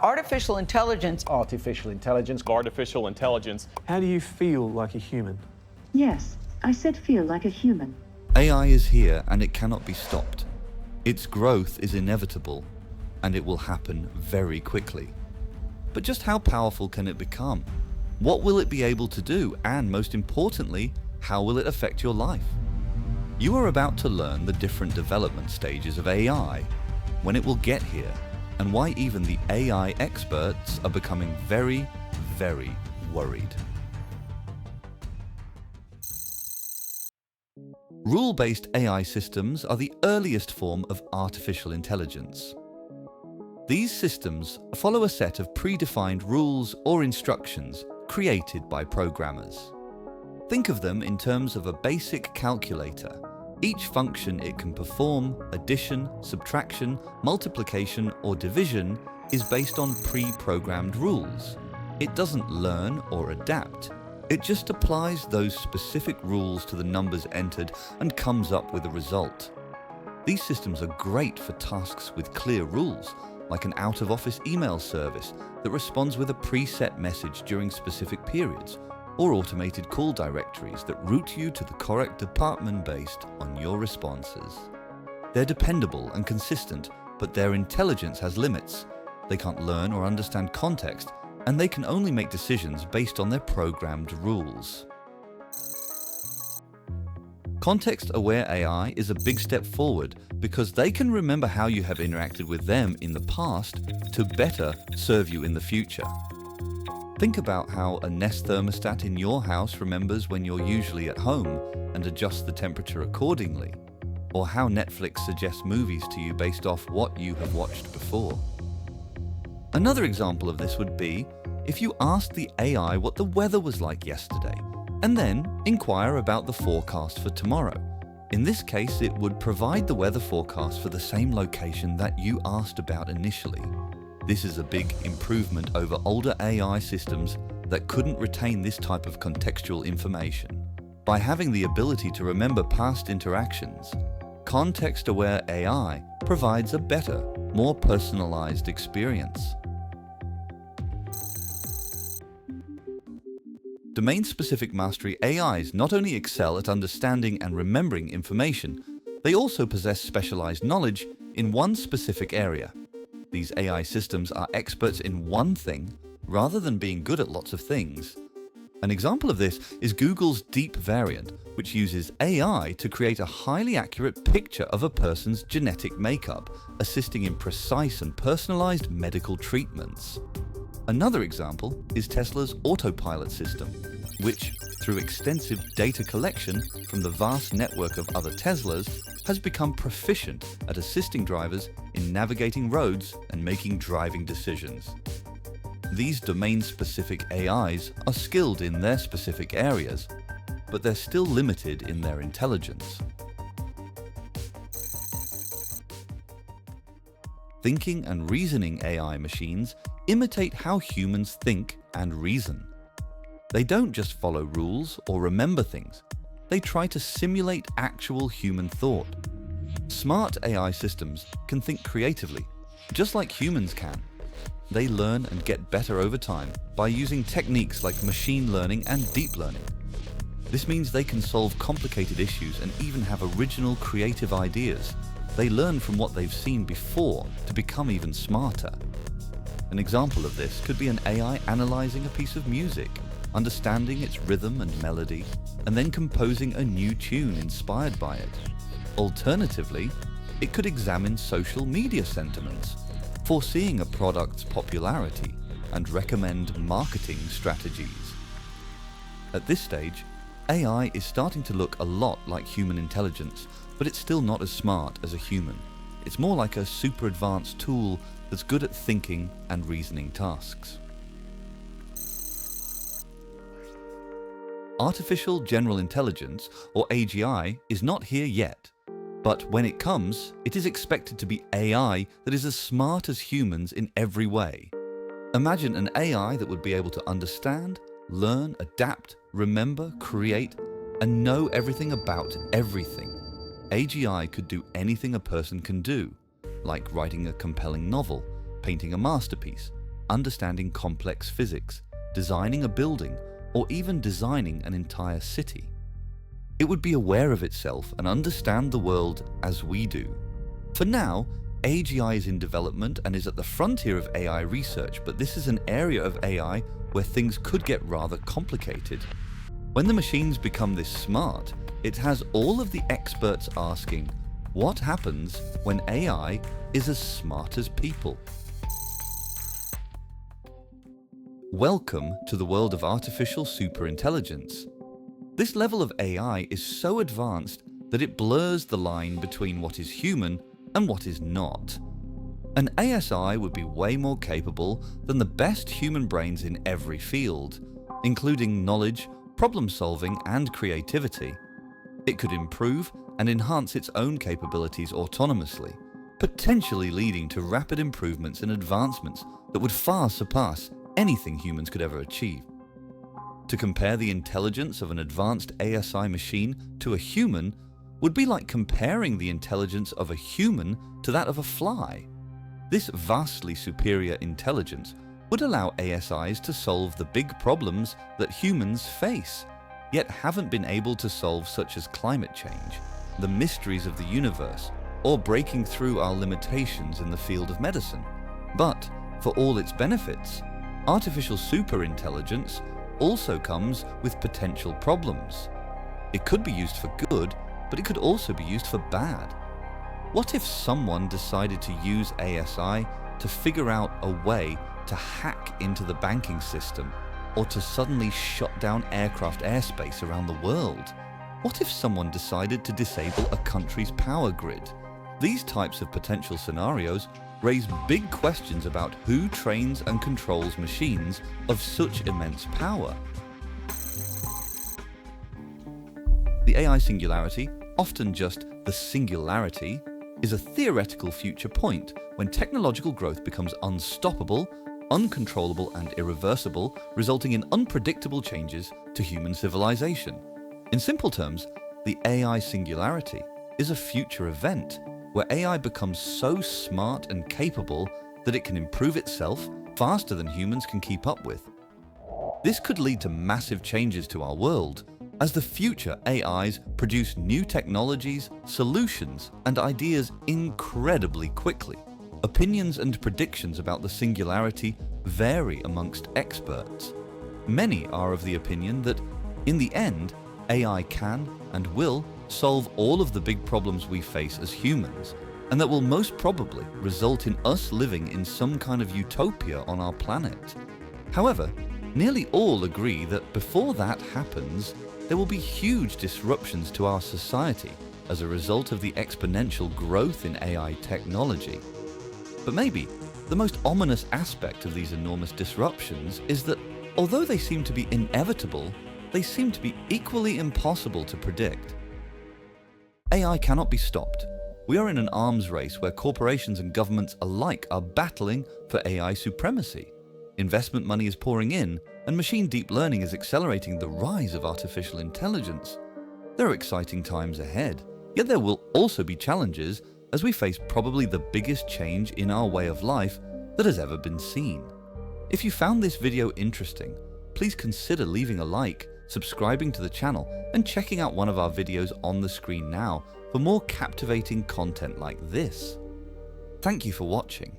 Artificial intelligence. Artificial intelligence. Artificial intelligence. How do you feel like a human? Yes, I said feel like a human. AI is here and it cannot be stopped. Its growth is inevitable and it will happen very quickly. But just how powerful can it become? What will it be able to do? And most importantly, how will it affect your life? You are about to learn the different development stages of AI, when it will get here, and why even the AI experts are becoming very, very worried. Rule-based AI systems are the earliest form of artificial intelligence. These systems follow a set of predefined rules or instructions created by programmers. Think of them in terms of a basic calculator. Each function it can perform, addition, subtraction, multiplication, or division, is based on pre-programmed rules. It doesn't learn or adapt. It just applies those specific rules to the numbers entered and comes up with a result. These systems are great for tasks with clear rules, like an out-of-office email service that responds with a preset message during specific periods, or automated call directories that route you to the correct department based on your responses. They're dependable and consistent, but their intelligence has limits. They can't learn or understand context, and they can only make decisions based on their programmed rules. ContextAware AI is a big step forward because they can remember how you have interacted with them in the past to better serve you in the future. Think about how a Nest thermostat in your house remembers when you're usually at home and adjusts the temperature accordingly, or how Netflix suggests movies to you based off what you have watched before. Another example of this would be if you asked the AI what the weather was like yesterday, and then inquire about the forecast for tomorrow. In this case, it would provide the weather forecast for the same location that you asked about initially. This is a big improvement over older AI systems that couldn't retain this type of contextual information. By having the ability to remember past interactions, ContextAware AI provides a better, more personalized experience. Domain-specific mastery AIs not only excel at understanding and remembering information, they also possess specialized knowledge in one specific area. These AI systems are experts in one thing rather than being good at lots of things. An example of this is Google's Deep variant, which uses AI to create a highly accurate picture of a person's genetic makeup, assisting in precise and personalized medical treatments. Another example is Tesla's autopilot system, which, through extensive data collection from the vast network of other Teslas, has become proficient at assisting drivers in navigating roads and making driving decisions. These domain-specific AIs are skilled in their specific areas, but they're still limited in their intelligence. Thinking and reasoning AI machines imitate how humans think and reason. They don't just follow rules or remember things. They try to simulate actual human thought. Smart AI systems can think creatively, just like humans can. They learn and get better over time by using techniques like machine learning and deep learning. This means they can solve complicated issues and even have original creative ideas. They learn from what they've seen before to become even smarter. An example of this could be an AI analyzing a piece of music, understanding its rhythm and melody, and then composing a new tune inspired by it. Alternatively, it could examine social media sentiments, foreseeing a product's popularity, and recommend marketing strategies. At this stage, AI is starting to look a lot like human intelligence, but it's still not as smart as a human. It's more like a super advanced tool that's good at thinking and reasoning tasks. Artificial General Intelligence, or AGI, is not here yet. But when it comes, it is expected to be AI that is as smart as humans in every way. Imagine an AI that would be able to understand, learn, adapt, remember, create, and know everything about everything. AGI could do anything a person can do, like writing a compelling novel, painting a masterpiece, understanding complex physics, designing a building, or even designing an entire city. It would be aware of itself and understand the world as we do. For now, AGI is in development and is at the frontier of AI research, but this is an area of AI where things could get rather complicated. When the machines become this smart, it has all of the experts asking, what happens when AI is as smart as people? Welcome to the world of artificial superintelligence. This level of AI is so advanced that it blurs the line between what is human and what is not. An ASI would be way more capable than the best human brains in every field, including knowledge, problem-solving, and creativity. It could improve and enhance its own capabilities autonomously, potentially leading to rapid improvements and advancements that would far surpass anything humans could ever achieve. To compare the intelligence of an advanced ASI machine to a human would be like comparing the intelligence of a human to that of a fly. This vastly superior intelligence would allow ASIs to solve the big problems that humans face, yet haven't been able to solve, such as climate change, the mysteries of the universe, or breaking through our limitations in the field of medicine. But for all its benefits, artificial superintelligence also comes with potential problems. It could be used for good, but it could also be used for bad. What if someone decided to use ASI to figure out a way to hack into the banking system, or to suddenly shut down aircraft airspace around the world? What if someone decided to disable a country's power grid? These types of potential scenarios raise big questions about who trains and controls machines of such immense power. The AI singularity, often just the singularity, is a theoretical future point when technological growth becomes unstoppable, uncontrollable, and irreversible, resulting in unpredictable changes to human civilization. In simple terms, the AI singularity is a future event where AI becomes so smart and capable that it can improve itself faster than humans can keep up with. This could lead to massive changes to our world, as the future AIs produce new technologies, solutions, and ideas incredibly quickly. Opinions and predictions about the singularity vary amongst experts. Many are of the opinion that, in the end, AI can and will solve all of the big problems we face as humans, and that will most probably result in us living in some kind of utopia on our planet. However, nearly all agree that before that happens, there will be huge disruptions to our society as a result of the exponential growth in AI technology. But maybe the most ominous aspect of these enormous disruptions is that, although they seem to be inevitable, they seem to be equally impossible to predict. AI cannot be stopped. We are in an arms race where corporations and governments alike are battling for AI supremacy. Investment money is pouring in, and machine deep learning is accelerating the rise of artificial intelligence. There are exciting times ahead, yet there will also be challenges as we face probably the biggest change in our way of life that has ever been seen. If you found this video interesting, please consider leaving a like, subscribing to the channel, and checking out one of our videos on the screen now for more captivating content like this. Thank you for watching.